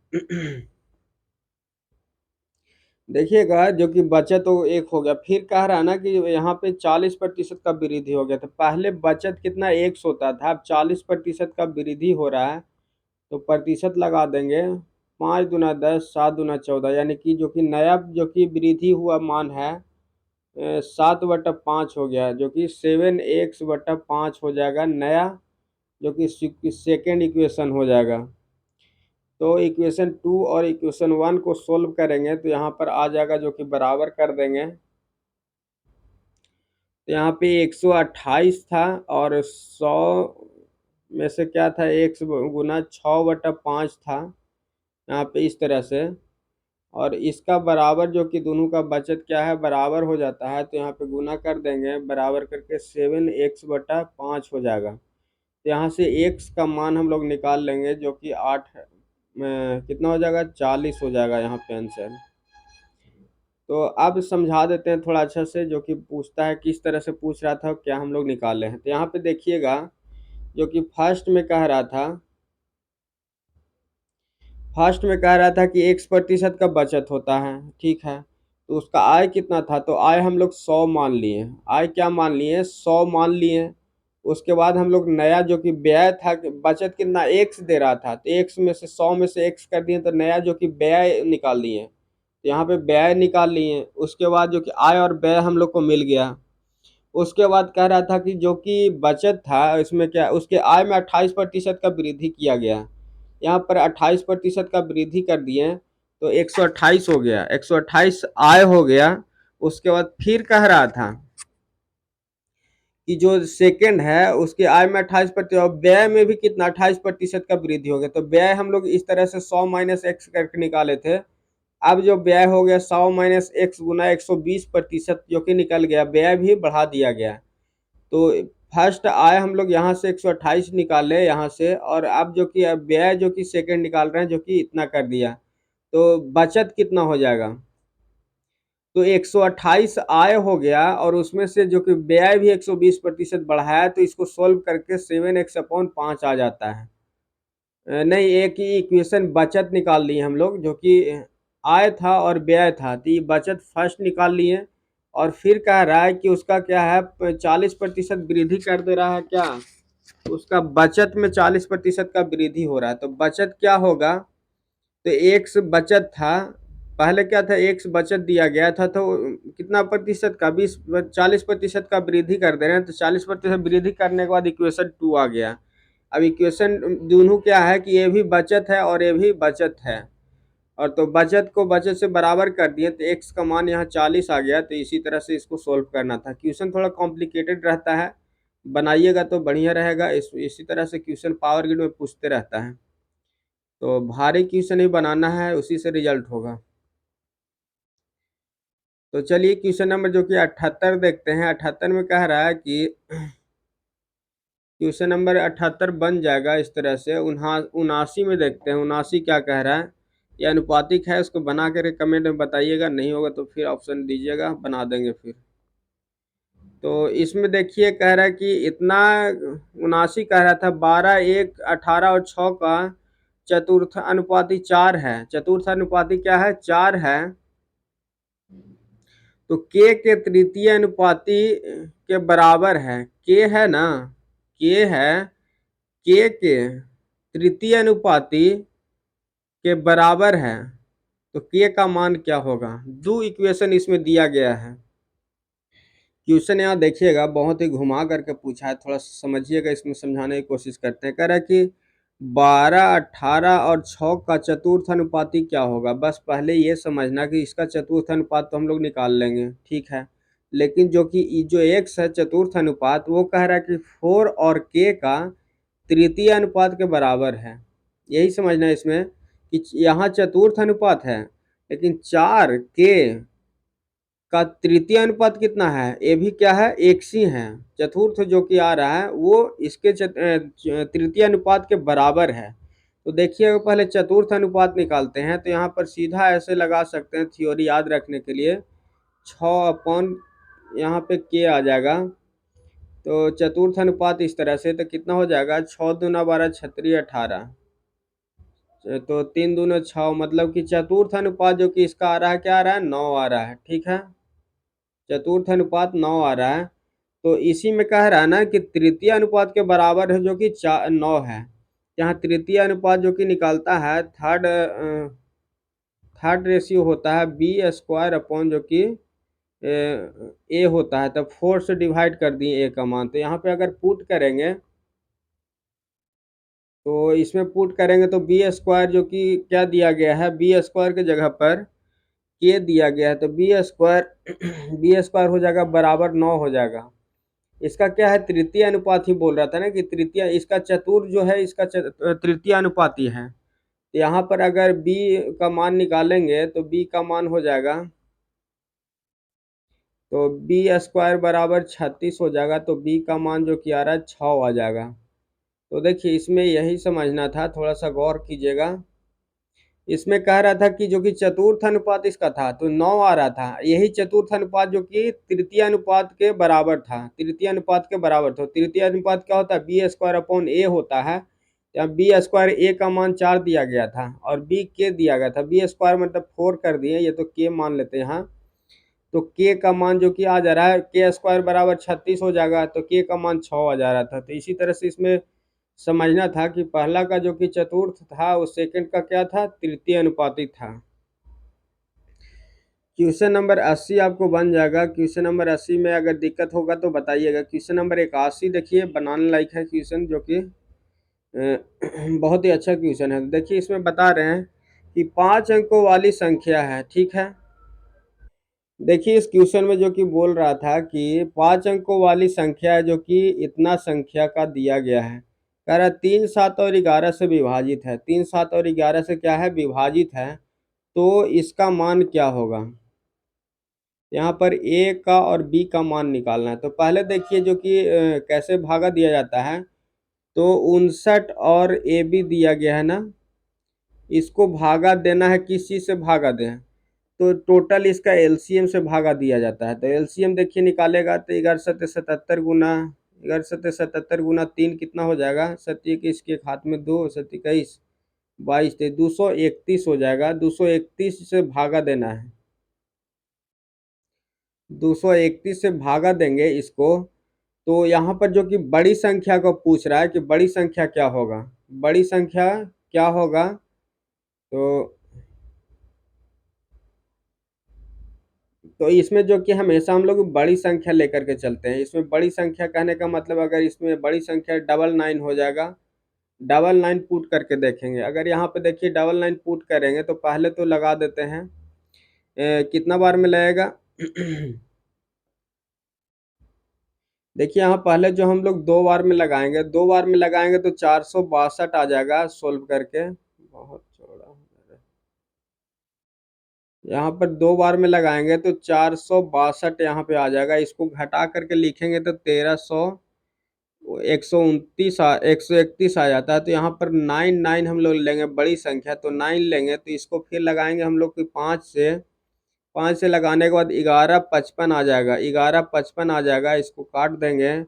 देखिएगा जो कि बचत तो एक हो गया, फिर कह रहा है ना कि यहाँ पे 40% का वृद्धि हो गया। तो पहले बचत कितना 100 होता था, अब 40% का वृद्धि हो रहा है, तो प्रतिशत लगा देंगे। 5 दूना 10, 7 दूना 14, यानी कि जो कि नया जो कि वृद्धि हुआ मान है 7/5 हो गया, जो कि 7x/5 हो जाएगा नया, जो कि सेकेंड इक्वेशन हो जाएगा। तो इक्वेशन 2 और इक्वेशन 1 को सोल्व करेंगे तो यहाँ पर आ जाएगा, जो कि बराबर कर देंगे। तो यहाँ पे 128 था और 100 में से क्या था, 1 गुना 6/5 था यहाँ पे इस तरह से। और इसका बराबर जो कि दोनों का बचत क्या है, बराबर हो जाता है, तो यहाँ पे गुना कर देंगे, बराबर करके 7x/5 हो जाएगा। तो यहाँ से x का मान हम लोग निकाल लेंगे, जो कि 8 कितना हो जाएगा, 40 हो जाएगा यहाँ पे आंसर। तो अब समझा देते हैं थोड़ा अच्छा से, जो कि पूछता है किस तरह से पूछ रहा था, क्या हम लोग निकाले हैं। तो यहाँ पे देखिएगा, जो कि फर्स्ट में कह रहा था कि X% का बचत होता है, ठीक है। तो उसका आय कितना था, तो आय हम लोग 100 मान लिए। आय क्या मान लिए, 100 मान लिए। उसके बाद हम लोग नया जो कि व्यय था, बचत कितना X दे रहा था, तो X में से 100 में से X कर दिए, तो नया जो कि व्यय निकाल लिए। तो यहाँ पे व्यय निकाल लिए। उसके बाद जो कि आय और व्यय हम लोग को मिल गया। उसके बाद कह रहा था कि जो कि बचत था इसमें क्या, उसके आय में 28% का वृद्धि किया गया। यहाँ पर 28% का वृद्धि कर दिए, तो 128 हो गया, 128 आय हो गया। उसके बाद फिर कह रहा था कि जो सेकंड है उसके आय में 28% और व्यय में भी कितना 28% का वृद्धि हो गया। तो व्यय हम लोग इस तरह से 100 माइनस एक्स करके निकाले थे। अब जो व्यय हो गया 100 माइनस एक्स गुना 120% जो कि निकल गया, व्यय भी बढ़ा दिया गया। तो फर्स्ट आय हम लोग यहाँ से 128 निकाले यहाँ से, और अब जो कि व्यय जो कि सेकंड निकाल रहे हैं, जो कि इतना कर दिया। तो बचत कितना हो जाएगा, तो 128 आय हो गया, और उसमें से जो कि व्यय भी 120% बढ़ाया, तो इसको सोल्व करके 7x/5 आ जाता है। नहीं, एक ही इक्वेशन बचत निकाल लिए हम लोग, जो कि आय था और व्यय था, तो ये बचत फर्स्ट निकाल लिए। और फिर कह रहा है कि उसका क्या है, 40% वृद्धि कर दे रहा है क्या, उसका बचत में 40% का वृद्धि हो रहा है। तो बचत क्या होगा, तो एक्स बचत था, पहले क्या था, एक्स बचत दिया गया था, तो कितना प्रतिशत का, 40% का वृद्धि कर दे रहे हैं। तो 40% वृद्धि करने के बाद इक्वेशन 2 आ गया। अब इक्वेशन दोनों क्या है कि ये भी बचत है और ये भी बचत है, और तो बचत को बचत से बराबर कर दिए, तो एक्स का मान यहाँ 40 आ गया। तो इसी तरह से इसको सोल्व करना था। क्वेश्चन थोड़ा कॉम्प्लिकेटेड रहता है, बनाइएगा तो बढ़िया रहेगा। इसी तरह से क्वेश्चन पावर ग्रिड में पूछते रहता है, तो भारी क्वेश्चन ही बनाना है, उसी से रिजल्ट होगा। तो चलिए क्वेश्चन नंबर जो कि 78 देखते हैं। 78 में कह रहा है कि क्वेश्चन नंबर 78 बन जाएगा इस तरह से। 79 में देखते हैं, 79 क्या कह रहा है। ये अनुपातिक है, उसको बना कर कमेंट में बताइएगा, नहीं होगा तो फिर ऑप्शन दीजिएगा, बना देंगे फिर। तो इसमें देखिए कह रहा है कि इतना 79 कह रहा था 12, 1, 18 और 6 का चतुर्थ अनुपाति 4 है। चतुर्थ अनुपाति क्या है, 4 है। तो के तृतीय अनुपाति के बराबर है, के है ना, के है, के तृतीय अनुपाति के बराबर है। तो के का मान क्या होगा, दो इक्वेशन इसमें दिया गया है। क्वेश्चन यहाँ देखिएगा, बहुत ही घुमा करके पूछा है, थोड़ा समझिएगा, इसमें समझाने की कोशिश करते हैं। कह रहा है कि 12, 18 और 6 का चतुर्थ अनुपाति क्या होगा। बस पहले ये समझना कि इसका चतुर्थ अनुपात तो हम लोग निकाल लेंगे, ठीक है। लेकिन जो कि जो एक्स है चतुर्थ अनुपात, वो कह रहा है कि 4 और के का तृतीय अनुपात के बराबर है। यही समझना है इसमें कि यहाँ चतुर्थ अनुपात है, लेकिन 4 के का तृतीय अनुपात कितना है, ये भी क्या है, एक सी है। चतुर्थ जो कि आ रहा है वो इसके तृतीय अनुपात के बराबर है। तो देखिए पहले चतुर्थ अनुपात निकालते हैं। तो यहाँ पर सीधा ऐसे लगा सकते हैं, थ्योरी याद रखने के लिए, 6 यहाँ पे के आ जाएगा। तो चतुर्थ अनुपात इस तरह से, तो कितना हो जाएगा, 6 दूना 12 छत्तीस 18, तो 3 दूना 6, मतलब कि चतुर्थ अनुपात जो कि इसका आ रहा है, क्या आ रहा है, 9 आ रहा है, ठीक है। चतुर्थ अनुपात 9 आ रहा है। तो इसी में कह रहा है ना कि तृतीय अनुपात के बराबर है, जो कि 9 है। यहाँ तृतीय अनुपात जो कि निकालता है, थर्ड रेशियो होता है बी स्क्वायर अपॉन जो कि ए होता है। तब 4 से डिवाइड कर दिए ए का मान। तो यहाँ पे अगर पुट करेंगे, तो इसमें पुट करेंगे तो बी स्क्वायर जो कि क्या दिया गया है, बी स्क्वायर के जगह पर के दिया गया है, तो बी स्क्वायर बी स्क्वायर हो जाएगा बराबर 9 हो जाएगा। इसका क्या है, तृतीय अनुपात ही बोल रहा था ना, कि तृतीय, इसका चतुर जो है इसका तृतीय अनुपाती है। तो यहाँ पर अगर b का मान निकालेंगे, तो b का मान हो जाएगा, तो बी स्क्वायर बराबर 36 हो जाएगा। तो b का मान जो कि आ रहा है 6 आ जाएगा। तो देखिए इसमें यही समझना था, थोड़ा सा गौर कीजिएगा। इसमें कह रहा था कि जो कि चतुर्थ अनुपात इसका था तो 9 आ रहा था, यही चतुर्थ अनुपात जो कि तृतीय अनुपात के बराबर था, तृतीय अनुपात के बराबर था। तृतीय अनुपात क्या होता है, बी स्क्वायर अपॉन ए होता है। यहाँ बी स्क्वायर ए का मान 4 दिया गया था और बी के दिया गया था, बी स्क्वायर मतलब 4 कर दिए, ये तो के मान लेते हैं यहाँ। तो के का मान जो कि आ जा रहा है के स्क्वायर बराबर 36 हो जाएगा, तो के का मान 6 आ जा रहा था। तो इसी तरह से इसमें समझना था कि पहला का जो कि चतुर्थ था वो सेकंड का क्या था, तृतीय अनुपातिक था। क्वेश्चन नंबर 80 आपको बन जाएगा। क्वेश्चन नंबर 80 में अगर दिक्कत होगा तो बताइएगा। क्वेश्चन नंबर 81 देखिए बनाने लायक है क्वेश्चन, जो कि बहुत ही अच्छा क्वेश्चन है। देखिए इसमें बता रहे हैं कि 5 अंकों वाली संख्या है, ठीक है। देखिए इस क्वेश्चन में जो कि बोल रहा था कि 5 अंकों वाली संख्या है, जो कि इतना संख्या का दिया गया है। कह रहा है 3, 7 और 11 से विभाजित है, 3, 7 और 11 से क्या है, विभाजित है, तो इसका मान क्या होगा। यहाँ पर ए का और बी का मान निकालना है। तो पहले देखिए जो कि कैसे भागा दिया जाता है। तो 59 और ए बी दिया गया है ना, इसको भागा देना है, किस चीज से भागा दें, तो टोटल इसका एलसीएम से भागा दिया जाता है। तो एलसीएम देखिए निकालेगा तो 11 गुना 3 कितना हो जाएगा, 7 के हाथ में 2, 7 22 231 हो जाएगा। 231 से भागा देना है, 231 से भागा देंगे इसको। तो यहाँ पर जो कि बड़ी संख्या को पूछ रहा है कि बड़ी संख्या क्या होगा, बड़ी संख्या क्या होगा। तो इसमें जो कि हमेशा हम लोग बड़ी संख्या लेकर के चलते हैं। इसमें बड़ी संख्या कहने का मतलब अगर इसमें बड़ी संख्या 99 हो जाएगा, 99 पुट करके देखेंगे। अगर यहाँ पे देखिए 99 पुट करेंगे तो पहले तो लगा देते हैं, कितना बार में लगेगा देखिए यहाँ पहले जो हम लोग 2 बार में लगाएंगे, 2 बार में लगाएंगे तो 462 आ जाएगा सोल्व करके, बहुत चौड़ा। यहाँ पर 2 बार में लगाएंगे तो 462 यहाँ पे आ जाएगा। इसको घटा करके लिखेंगे तो 131 आ जाता है। तो यहाँ पर 9 हम लोग लेंगे, बड़ी संख्या तो 9 लेंगे। तो इसको फिर लगाएंगे हम लोग की 5 से लगाने के बाद 1155 आ जाएगा, 1155 आ जाएगा। इसको काट देंगे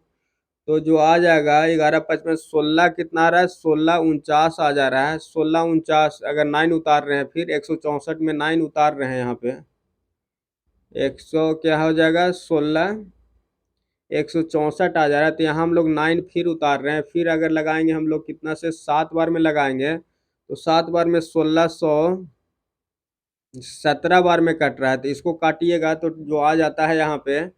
तो जो आ जाएगा 1155, 16 कितना आ रहा है, 1649 आ जा रहा है। 1649 अगर 9 उतार रहे हैं, फिर 164 में 9 उतार रहे हैं, यहाँ पे 100 क्या हो जाएगा, 164 आ जा रहा है। तो यहाँ हम लोग 9 फिर उतार रहे हैं, फिर अगर लगाएंगे हम लोग कितना से 7 बार में लगाएंगे तो 7 बार में 1617 बार में कट रहा है। तो इसको काटिएगा तो जो आ जाता है यहाँ पे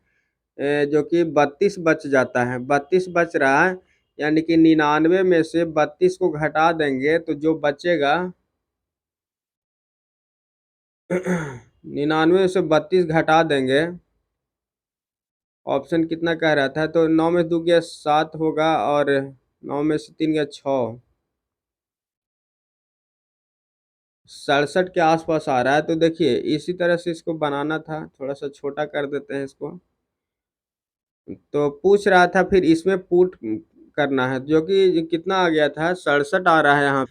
जो कि 32 बच जाता है, 32 बच रहा है। यानी कि 99 में से 32 को घटा देंगे तो जो बचेगा 99 में से 32 घटा देंगे। ऑप्शन कितना कह रहा था, तो 9 में 2 गया 7 होगा, और 9 में से 3 गया 6, 67 के आसपास आ रहा है। तो देखिए इसी तरह से इसको बनाना था, थोड़ा सा छोटा कर देते हैं इसको। तो पूछ रहा था फिर इसमें पुट करना है, जो कि कितना आ गया था, 67 आ रहा है यहाँ।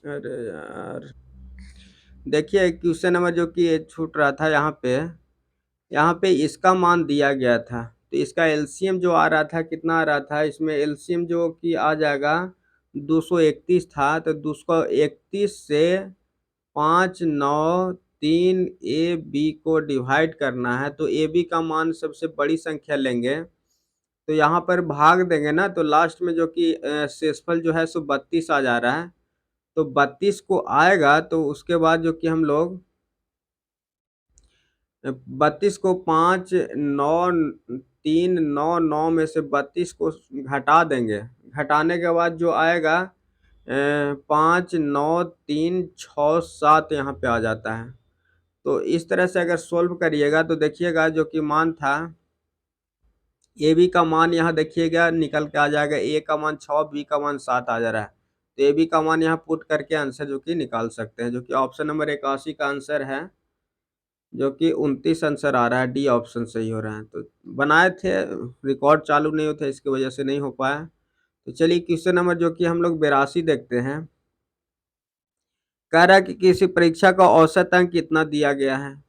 अरे यार, देखिए क्वेश्चन नंबर जो कि ये छूट रहा था यहाँ पे इसका मान दिया गया था। तो इसका एलसीएम जो आ रहा था, कितना आ रहा था, इसमें एलसीएम जो कि आ जाएगा 231 था। तो 231 से 5, 9, 3 ए बी को डिवाइड करना है। तो ए बी का मान सबसे बड़ी संख्या लेंगे, तो यहाँ पर भाग देंगे ना, तो लास्ट में जो कि शेषफल जो है सो 32 आ जा रहा है। तो 32 को आएगा तो उसके बाद जो कि हम लोग 32 को 5, 9, 3, 9, 9 में से 32 को घटा देंगे। घटाने के बाद जो आएगा 5, 9, 3, 6, 7 यहाँ पे आ जाता है। तो इस तरह से अगर सोल्व करिएगा तो देखिएगा जो कि मान था ए बी का मान यहाँ देखिएगा निकल के आ जाएगा, ए का मान 6, बी का मान 7 आ जा रहा है। तो ए बी का मान यहाँ पुट करके आंसर जो कि निकाल सकते हैं, जो कि ऑप्शन नंबर 81 का आंसर है, जो कि 29 आंसर आ रहा है। डी ऑप्शन सही हो रहा है। तो बनाए थे, रिकॉर्ड चालू नहीं होता, इसकी वजह से नहीं हो पाया। तो चलिए क्वेश्चन नंबर जो कि हम लोग 82 देखते हैं। कह रहा है कि किसी परीक्षा का औसत अंक कितना दिया गया है,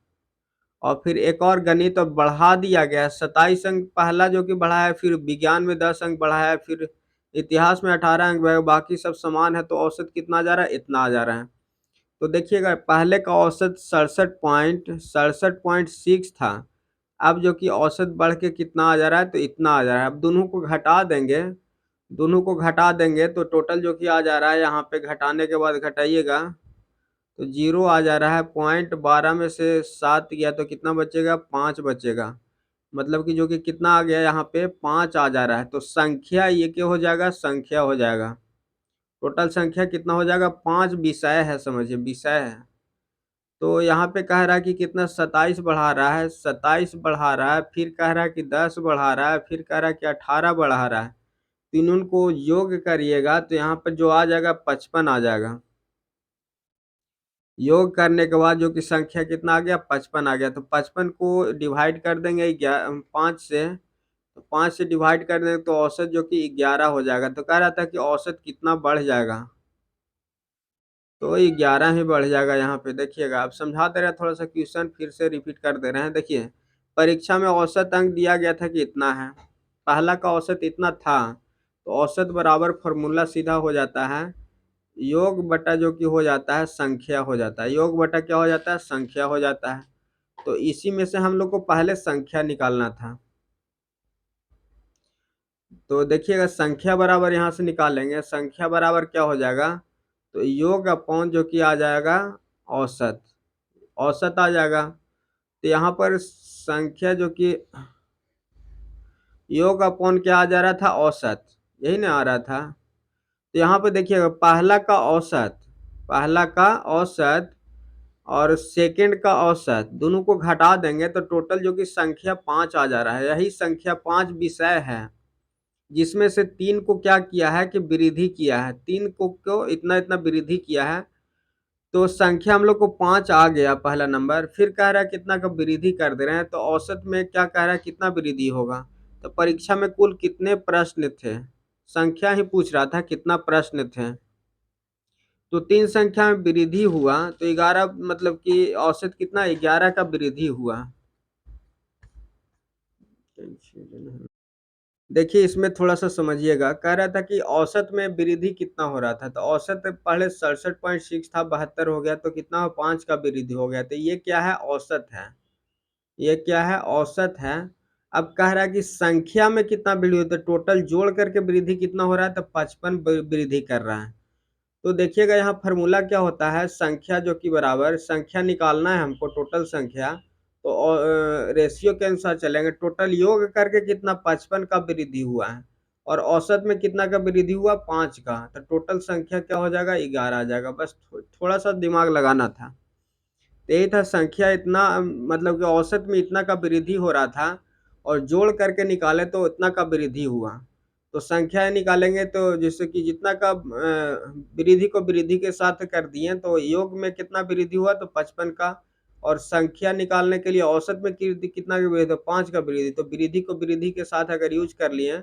और फिर एक और गणित और बढ़ा दिया गया है 27 अंक पहला जो कि बढ़ा है, फिर विज्ञान में 10 अंक बढ़ा है, फिर इतिहास में 18 अंक बढ़ा, बाकी सब समान है, तो औसत कितना आ जा रहा है, इतना आ जा रहा है। तो देखिएगा पहले का औसत 67.6 था, अब जो कि औसत बढ़ के कितना आ जा रहा है, तो इतना आ जा रहा है। अब दोनों को घटा देंगे तो टोटल जो कि आ जा रहा है, यहाँ पे घटाने के बाद घटाइएगा तो 0 आ जा रहा है। 0.12 में से 7 गया तो कितना बचेगा, 5 बचेगा। मतलब कि जो कि कितना आ गया, यहाँ पे 5 आ जा रहा है। तो संख्या ये क्या हो जाएगा, संख्या हो जाएगा। टोटल संख्या कितना हो जाएगा, 5 विषय है, समझिए विषय है। तो यहाँ पे कह रहा है कि कितना, 27 बढ़ा रहा है, 27 बढ़ा रहा है, फिर कह रहा है कि 10 बढ़ा रहा है, फिर कह रहा है कि 18 बढ़ा रहा है। तीनों को योग करिएगा तो यहाँ पर जो आ जाएगा 55 आ जाएगा। योग करने के बाद जो कि संख्या कितना आ गया, 55 आ गया। तो 55 को डिवाइड कर देंगे 5 से, तो 5 से डिवाइड कर देंगे तो औसत जो कि 11 हो जाएगा। तो कह रहा था कि औसत कितना बढ़ जाएगा, तो 11 ही बढ़ जाएगा। यहाँ पे देखिएगा, आप समझा दे रहे हैं, थोड़ा सा क्वेश्चन फिर से रिपीट कर दे रहे हैं। देखिए परीक्षा में औसत अंक दिया गया था कि इतना है, पहला का औसत इतना था, तो औसत बराबर फॉर्मूला सीधा हो जाता है, योग बटा जो कि हो जाता है संख्या हो जाता है। योग बटा क्या हो जाता है, संख्या हो जाता है। तो इसी में से हम लोग को पहले संख्या निकालना था। तो देखिएगा संख्या बराबर यहाँ से निकालेंगे, संख्या बराबर क्या हो जाएगा, तो योग अपॉन जो कि आ जाएगा औसत, औसत आ जाएगा। तो यहाँ पर संख्या जो कि योग अपॉन क्या आ जा रहा था, औसत, यही ना आ रहा था। तो यहाँ पे देखिएगा पहला का औसत और सेकंड का औसत दोनों को घटा देंगे तो टोटल जो कि संख्या 5 आ जा रहा है। यही संख्या 5 विषय है, जिसमें से 3 को क्या किया है कि वृद्धि किया है, 3 को क्यों इतना इतना वृद्धि किया है। तो संख्या हम लोग को 5 आ गया पहला नंबर, फिर कह रहा है कितना का वृद्धि कर दे रहे हैं, तो औसत में क्या कह रहा है, कितना वृद्धि होगा। तो परीक्षा में कुल कितने प्रश्न थे, संख्या ही पूछ रहा था, कितना प्रश्न थे। तो 3 संख्या में वृद्धि हुआ तो 11, मतलब कि औसत कितना, 11 का वृद्धि हुआ। देखिए इसमें थोड़ा सा समझिएगा, कह रहा था कि औसत में वृद्धि कितना हो रहा था, तो औसत पहले 67.6 था, 72 हो गया, तो कितना 5 का वृद्धि हो गया। तो ये क्या है, औसत है, ये क्या है, औसत है। अब कह रहा है कि संख्या में कितना वृद्धि होता है, टोटल जोड़ करके वृद्धि कितना हो रहा है, तो 55 वृद्धि कर रहा है। तो देखिएगा यहाँ फार्मूला क्या होता है, संख्या जो कि बराबर, संख्या निकालना है हमको टोटल संख्या, तो रेशियो के अनुसार चलेंगे। टोटल योग करके कितना, 55 का वृद्धि हुआ है, और औसत में कितना का वृद्धि हुआ, 5 का। तो टोटल संख्या क्या हो जाएगा, 11 आ जाएगा। बस थोड़ा सा दिमाग लगाना था। तो यही था, संख्या इतना, मतलब कि औसत में इतना का वृद्धि हो रहा था, और जोड़ करके निकाले तो इतना का वृद्धि हुआ। तो संख्या निकालेंगे तो जैसे कि जितना का वृद्धि को वृद्धि के साथ कर दिए, तो योग में कितना वृद्धि हुआ, तो 55 का। और संख्या निकालने के लिए औसत में कितना का वृद्धि, तो 5 का वृद्धि। तो वृद्धि को वृद्धि के साथ अगर यूज कर लिए,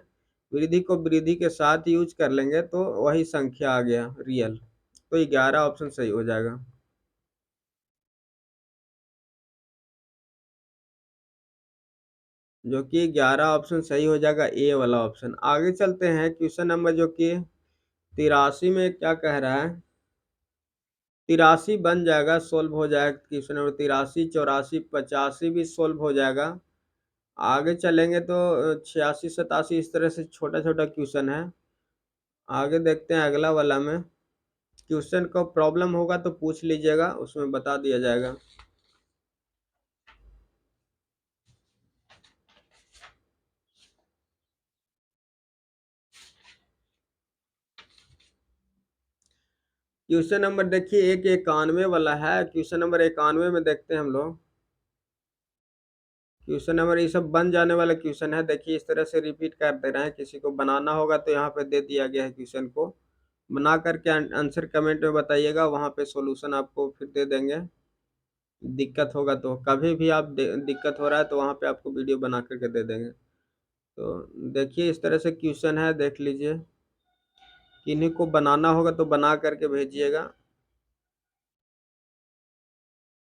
वृद्धि को वृद्धि के साथ यूज कर लेंगे तो वही संख्या आ गया रियल। तो 11 ऑप्शन सही हो जाएगा। जो कि 11 ऑप्शन सही हो जाएगा, ए वाला ऑप्शन। आगे चलते हैं क्वेश्चन नंबर जो कि 83 में क्या कह रहा है, 83 बन जाएगा, सोल्व हो जाएगा क्वेश्चन नंबर 83, 84, 85 भी सोल्व हो जाएगा। आगे चलेंगे तो 86, 87 इस तरह से छोटा छोटा क्वेश्चन है। आगे देखते हैं अगला वाला में, क्वेश्चन को प्रॉब्लम होगा तो पूछ लीजिएगा, उसमें बता दिया जाएगा। क्वेश्चन नंबर देखिए 191 वाला है। क्वेश्चन नंबर 91 में देखते हैं हम लोग, क्वेश्चन नंबर ये सब बन जाने वाला क्वेश्चन है। देखिए इस तरह से रिपीट कर दे रहे हैं, किसी को बनाना होगा तो यहाँ पे दे दिया गया है, क्वेश्चन को बना करके आंसर कमेंट में बताइएगा, वहाँ पे सॉल्यूशन आपको फिर दे देंगे। दिक्कत होगा तो कभी भी आप दिक्कत हो रहा है तो वहाँ पे आपको वीडियो बना करके दे देंगे। तो देखिए इस तरह से क्वेश्चन है, देख लीजिए, किन्हीं को बनाना होगा तो बना करके भेजिएगा।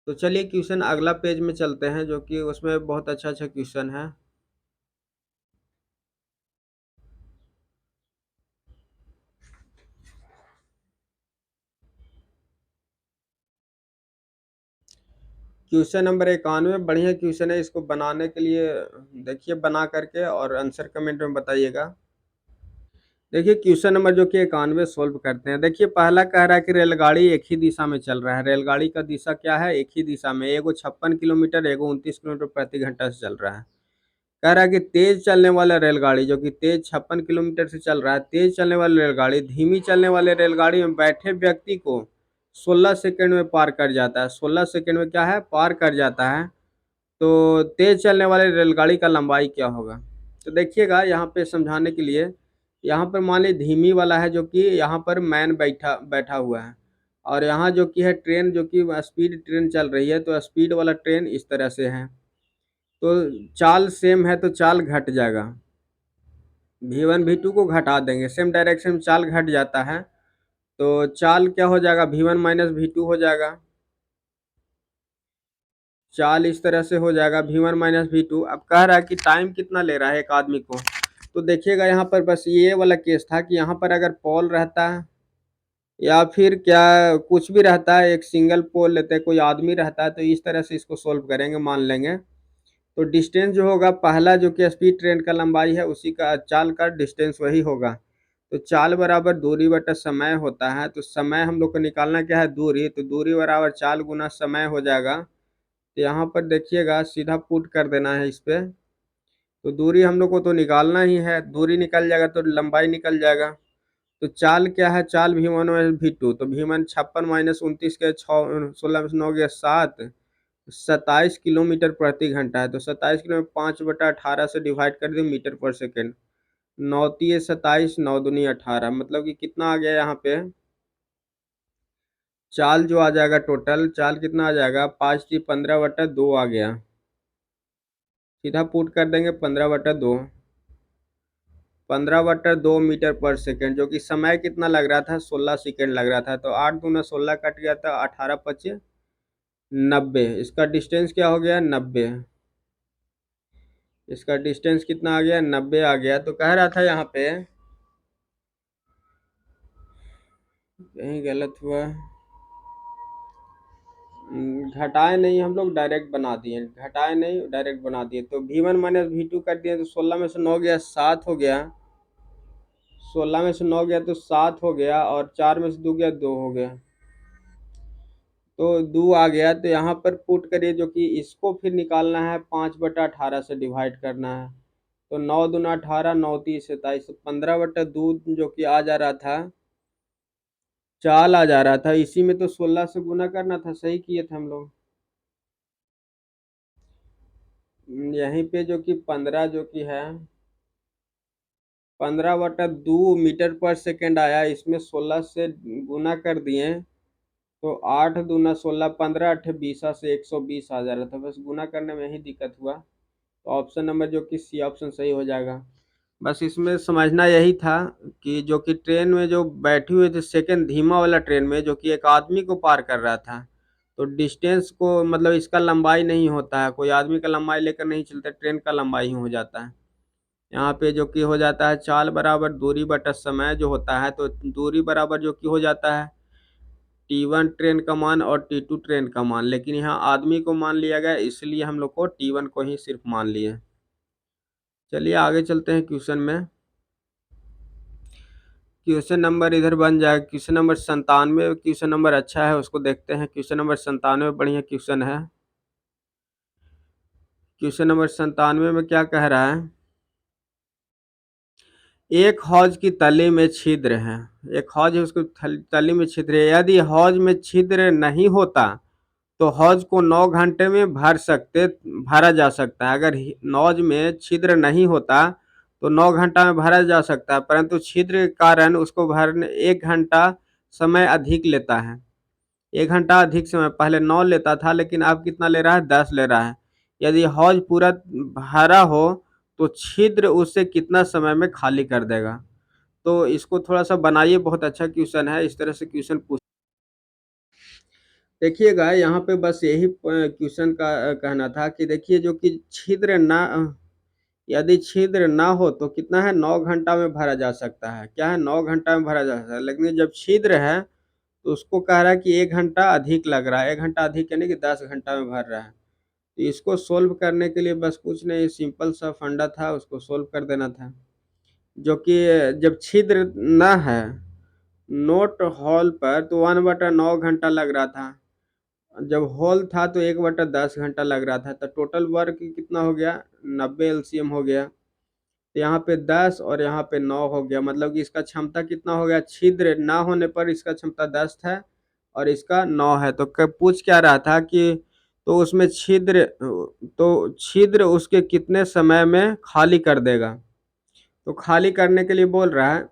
तो चलिए क्वेश्चन अगला पेज में चलते हैं, जो कि उसमें बहुत अच्छा-अच्छा क्वेश्चन है। क्वेश्चन नंबर 91 बढ़िया क्वेश्चन है, इसको बनाने के लिए देखिए बना करके और आंसर कमेंट में बताइएगा। देखिए क्वेश्चन नंबर जो कि 91 सोल्व करते हैं। देखिए पहला कह रहा है कि रेलगाड़ी एक ही दिशा में चल रहा है। रेलगाड़ी का दिशा क्या है? एक ही दिशा में। एगो 56 किलोमीटर, एगो 29 किलोमीटर प्रति घंटा से चल रहा है। कह रहा है कि तेज चलने वाला रेलगाड़ी, जो कि तेज 56 किलोमीटर से चल रहा है, तेज चलने वाली रेलगाड़ी धीमी चलने वाले रेलगाड़ी में बैठे व्यक्ति को 16 सेकंड में पार कर जाता है। 16 सेकंड में क्या है? पार कर जाता है। तो तेज चलने वाली रेलगाड़ी का लंबाई क्या होगा? तो देखिएगा यहाँ पे समझाने के लिए, यहाँ पर मान लीजिए धीमी वाला है, जो कि यहाँ पर मैन बैठा बैठा हुआ है, और यहाँ जो कि है ट्रेन, जो कि स्पीड ट्रेन चल रही है, तो स्पीड वाला ट्रेन इस तरह से है। तो चाल सेम है तो चाल घट जाएगा। V1 V2 को घटा देंगे, सेम डायरेक्शन में चाल घट जाता है, तो चाल क्या हो जाएगा? V1 माइनस V2 हो जाएगा। चाल इस तरह से हो जाएगा V1 माइनस V2। अब कह रहा है कि टाइम कितना ले रहा है एक आदमी को। तो देखिएगा यहाँ पर बस ये वाला केस था कि यहाँ पर अगर पोल रहता है या फिर क्या कुछ भी रहता है, एक सिंगल पोल लेते हैं, कोई आदमी रहता है, तो इस तरह से इसको सोल्व करेंगे, मान लेंगे। तो डिस्टेंस जो होगा पहला, जो कि स्पीड ट्रेन का लंबाई है, उसी का चाल का डिस्टेंस वही होगा। तो चाल बराबर दूरी बटा समय होता है। तो समय हम लोग को निकालना क्या है? दूरी। तो दूरी बराबर चाल गुना समय हो जाएगा। तो यहाँ पर देखिएगा सीधा पुट कर देना है इस पे। तो दूरी हम लोग को तो निकालना ही है, दूरी निकल जाएगा तो लंबाई निकल जाएगा। तो चाल क्या है? चाल V1 माइनस V2। तो V1 56 माइनस 29 के 16 में से 9 गया 7, 27 किलोमीटर प्रति घंटा है। तो 27 किलोमीटर 5/18 से डिवाइड कर दिए मीटर पर सेकेंड। 9 तिये 27, 9 दूनी 18, मतलब कि कितना आ गया यहाँ पे? चाल जो आ जाएगा, टोटल चाल कितना आ जाएगा? 5 × 15/2 आ गया। सीधा पुट कर देंगे 15/2। 15/2 मीटर पर सेकेंड, जो कि समय कितना लग रहा था? 16 सेकेंड लग रहा था। तो 8 दूना 16 कट गया था, 18 पचे 90। इसका डिस्टेंस क्या हो गया? 90। इसका डिस्टेंस कितना आ गया? 90 आ गया। तो कह रहा था यहाँ पे, कहीं गलत हुआ, घटाए नहीं, हम लोग डायरेक्ट बना दिए। घटाए नहीं, डायरेक्ट बना दिए। तो V1 माइनस V2 कर दिए, तो 16 में से 9 गया 7 हो गया। 16 में से 9 गया तो 7 हो गया, और 4 में से 2 गया 2 हो गया। तो 2 आ गया। तो यहाँ पर पुट करिए, जो कि इसको फिर निकालना है, 5/18 से डिवाइड करना है। तो 9 दूना 18, 9 तीस 27, 15/2 जो कि आ जा रहा था, चाल आ जा रहा था। इसी में तो 16 से गुना करना था, सही किए थे हम लोग। यहीं पे जो कि 15 जो कि है 15/2 मीटर पर सेकेंड आया, इसमें 16 से गुना कर दिए, तो 8 दूना 16, 15 8 20 से 120 आ जा रहा था। बस गुना करने में ही दिक्कत हुआ। तो ऑप्शन नंबर जो कि सी ऑप्शन सही हो जाएगा। बस इसमें समझना यही था कि जो कि ट्रेन में जो बैठी हुई थी सेकंड धीमा वाला ट्रेन में, जो कि एक आदमी को पार कर रहा था, तो डिस्टेंस को मतलब इसका लंबाई नहीं होता है, कोई आदमी का लंबाई लेकर नहीं चलता, ट्रेन का लंबाई ही हो जाता है। यहाँ पे जो कि हो जाता है चाल बराबर दूरी बटा समय जो होता है, तो दूरी बराबर जो कि हो जाता है T1 ट्रेन का मान और T2 ट्रेन का मान, लेकिन यहाँ आदमी को मान लिया गया, इसलिए हम लोग को T1 को ही सिर्फ मान लिए। चलिए आगे चलते हैं क्वेश्चन में। क्वेश्चन नंबर इधर बन जाए, क्वेश्चन नंबर 97। क्वेश्चन नंबर अच्छा है, उसको देखते हैं। क्वेश्चन नंबर 97 बढ़िया क्वेश्चन है। क्वेश्चन नंबर 97 में क्या कह रहा है? एक हौज की तली में छिद्र है। एक हौज है, उसको तली में छिद्र है। यदि हौज में छिद्र नहीं होता तो हौज को 9 घंटे में भरा जा सकता है। अगर हौज में छिद्र नहीं होता तो 9 घंटा में भरा जा सकता है, परंतु छिद्र के कारण उसको भरने 1 घंटा समय अधिक लेता है। 1 घंटा अधिक समय, पहले 9 लेता था, लेकिन अब कितना ले रहा है? 10 ले रहा है। यदि हौज पूरा भरा हो तो छिद्र उससे कितना समय में खाली कर देगा? तो इसको थोड़ा सा बनाइए, बहुत अच्छा क्वेश्चन है। इस तरह से क्वेश्चन पूछ, देखिएगा यहाँ पे बस यही क्वेश्चन का कहना था कि देखिए जो कि यदि छिद्र ना हो तो कितना है 9 घंटा में भरा जा सकता है। क्या है 9 घंटा में भरा जा सकता है, लेकिन जब छिद्र है तो उसको कह रहा है कि 1 घंटा अधिक लग रहा है। 1 घंटा अधिक यानी कि 10 घंटा में भर रहा है। तो इसको सोल्व करने के लिए बस कुछ नहीं, सिंपल सा फंडा था, उसको सोल्व कर देना था। जो कि जब छिद्र ना है नोट होल पर तो 1/9 घंटा लग रहा था। जब होल था तो 1/10 घंटा लग रहा था। तो टोटल वर्क कितना हो गया, 90 एलसीएम हो गया। तो यहाँ पे 10 और यहाँ पे 9 हो गया, मतलब कि इसका क्षमता कितना हो गया, छिद्र ना होने पर इसका क्षमता 10 है और इसका 9 है। तो पूछ क्या रहा था कि तो उसमें छिद्र उसके कितने समय में खाली कर देगा। तो खाली करने के लिए बोल रहा है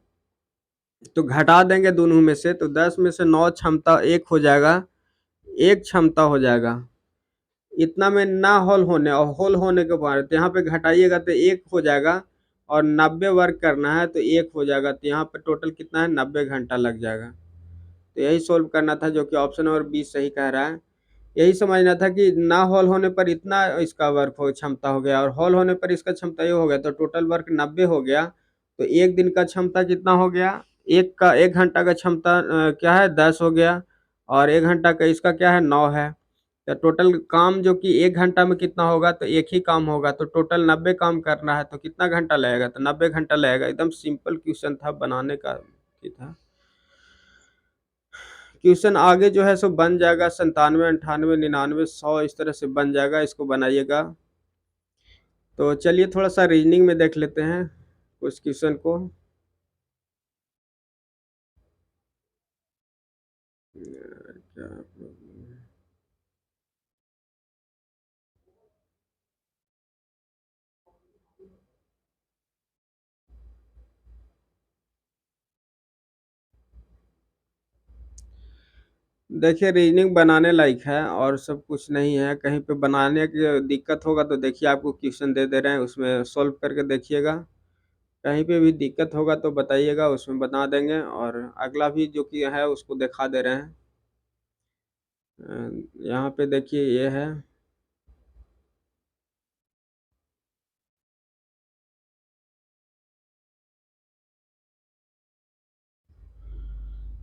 तो घटा देंगे दोनों में से, तो 10 में से 9 क्षमता एक हो जाएगा, एक क्षमता हो जाएगा। इतना में ना होल होने और होल होने के बाद तो यहाँ पे घटाइएगा तो एक हो जाएगा और 90 वर्क करना है तो एक हो जाएगा। तो यहाँ पे टोटल कितना है, 90 घंटा लग जाएगा। तो यही सोल्व करना था, जो कि ऑप्शन नंबर 20 सही कह रहा है। यही समझना था कि ना हॉल होने पर इतना इसका वर्क हो क्षमता हो गया और हॉल होने पर इसका क्षमता ये हो गया, तो टोटल वर्क 90 हो गया। तो एक दिन का क्षमता कितना हो गया, एक घंटा का क्षमता क्या है 10 हो गया और 1 घंटा का इसका क्या है 9 है। तो टोटल काम जो कि 1 घंटा में कितना होगा, तो एक ही काम होगा। तो टोटल 90 काम करना है तो कितना घंटा लगेगा, तो 90 घंटा लगेगा। एकदम सिंपल क्वेश्चन था, बनाने का ही था। क्वेश्चन आगे जो है सो बन जाएगा 97, 98, 99, 100 इस तरह से बन जाएगा, इसको बनाइएगा। तो चलिए थोड़ा सा रीजनिंग में देख लेते हैं कुछ क्वेश्चन को। क्या देखिए रीजनिंग बनाने लायक है और सब कुछ नहीं है। कहीं पे बनाने की दिक्कत होगा तो देखिए आपको क्वेश्चन दे दे रहे हैं, उसमें सॉल्व करके देखिएगा। कहीं पे भी दिक्कत होगा तो बताइएगा, उसमें बता देंगे। और अगला भी जो कि है उसको दिखा दे रहे हैं। यहाँ पे देखिए ये है,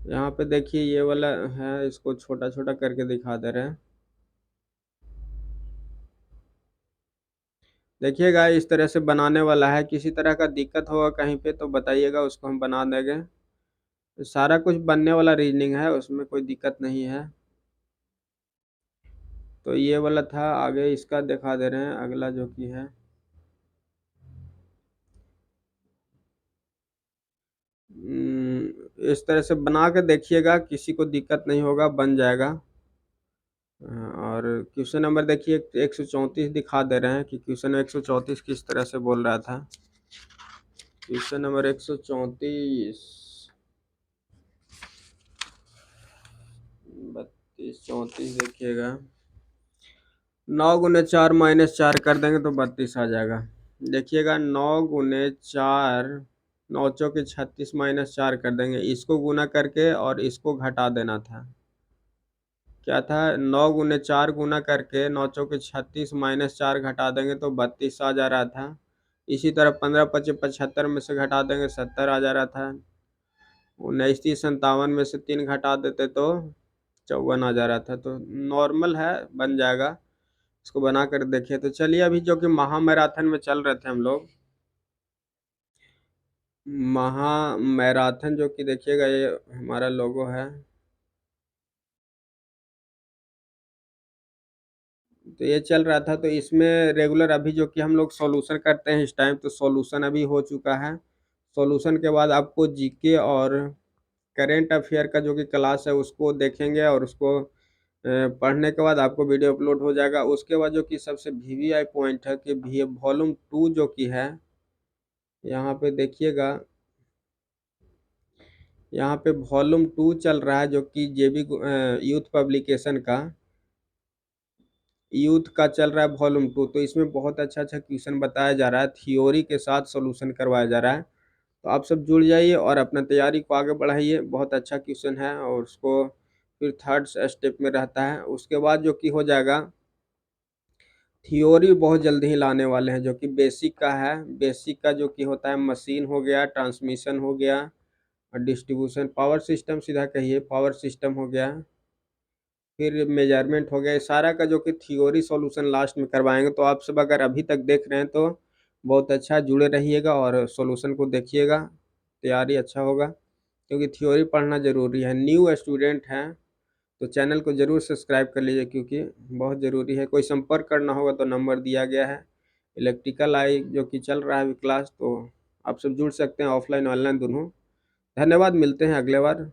यहाँ पे देखिए ये वाला है, इसको छोटा छोटा करके दिखा दे रहे हैं। देखिएगा इस तरह से बनाने वाला है। किसी तरह का दिक्कत होगा कहीं पे तो बताइएगा, उसको हम बना देंगे। सारा कुछ बनने वाला रीजनिंग है, उसमें कोई दिक्कत नहीं है। तो ये वाला था, आगे इसका दिखा दे रहे हैं अगला जो कि है। इस तरह से बना के देखिएगा, किसी को दिक्कत नहीं होगा, बन जाएगा। और क्वेश्चन नंबर देखिए 134 दिखा दे रहे हैं कि क्वेश्चन 134 किस तरह से बोल रहा था। क्वेश्चन नंबर 134, 32, 34 देखिएगा। 9 × 4 - 4 कर देंगे तो 32 आ जाएगा। देखिएगा 9 × 4, 9 × 36 -4 कर देंगे। इसको गुना करके और इसको घटा देना था। क्या था, 9 × 4 गुना करके 9 × 36 -4 घटा देंगे तो 32 आ जा रहा था। इसी तरह 15 × 25 75 में से घटा देंगे 70 आ जा रहा था। 19 30 57 में से 3 घटा देते तो 54 आ जा रहा था। तो नॉर्मल है, बन जाएगा। इसको बना कर देखिए। तो चलिए अभी जो कि महा मैराथन में चल रहे थे हम लोग, महा मैराथन जो कि देखिएगा ये हमारा लोगो है। तो ये चल रहा था, तो इसमें रेगुलर अभी जो कि हम लोग सॉल्यूशन करते हैं इस टाइम, तो सॉल्यूशन अभी हो चुका है। सॉल्यूशन के बाद आपको जीके और करेंट अफेयर का जो कि क्लास है उसको देखेंगे और उसको पढ़ने के बाद आपको वीडियो अपलोड हो जाएगा। उसके बाद जो कि सबसे वीवीआई पॉइंट है कि भी वॉल्यूम 2 जो कि है, यहाँ पे देखिएगा, यहाँ पे वॉल्यूम 2 चल रहा है जो कि जेबी यूथ पब्लिकेशन का, यूथ का चल रहा है वॉल्यूम 2। तो इसमें बहुत अच्छा अच्छा क्वेश्चन बताया जा रहा है, थियोरी के साथ सॉल्यूशन करवाया जा रहा है। तो आप सब जुड़ जाइए और अपना तैयारी को आगे बढ़ाइए। बहुत अच्छा क्वेश्चन है और उसको फिर थर्ड स्टेप में रहता है। उसके बाद जो कि हो जाएगा, थियोरी बहुत जल्दी ही लाने वाले हैं जो कि बेसिक का है। बेसिक का जो कि होता है मशीन हो गया, ट्रांसमिशन हो गया और डिस्ट्रीब्यूशन, पावर सिस्टम सीधा कहिए, पावर सिस्टम हो गया, फिर मेजरमेंट हो गया। ये सारा का जो कि थियोरी सॉल्यूशन लास्ट में करवाएंगे। तो आप सब अगर अभी तक देख रहे हैं तो बहुत अच्छा, जुड़े रहिएगा और सॉल्यूशन को देखिएगा, तैयारी अच्छा होगा, क्योंकि थ्योरी पढ़ना ज़रूरी है। न्यू स्टूडेंट हैं तो चैनल को ज़रूर सब्सक्राइब कर लीजिए, क्योंकि बहुत ज़रूरी है। कोई संपर्क करना होगा तो नंबर दिया गया है। इलेक्ट्रिकल आई जो कि चल रहा है अभी क्लास, तो आप सब जुड़ सकते हैं, ऑफलाइन ऑनलाइन दोनों। धन्यवाद, मिलते हैं अगले बार।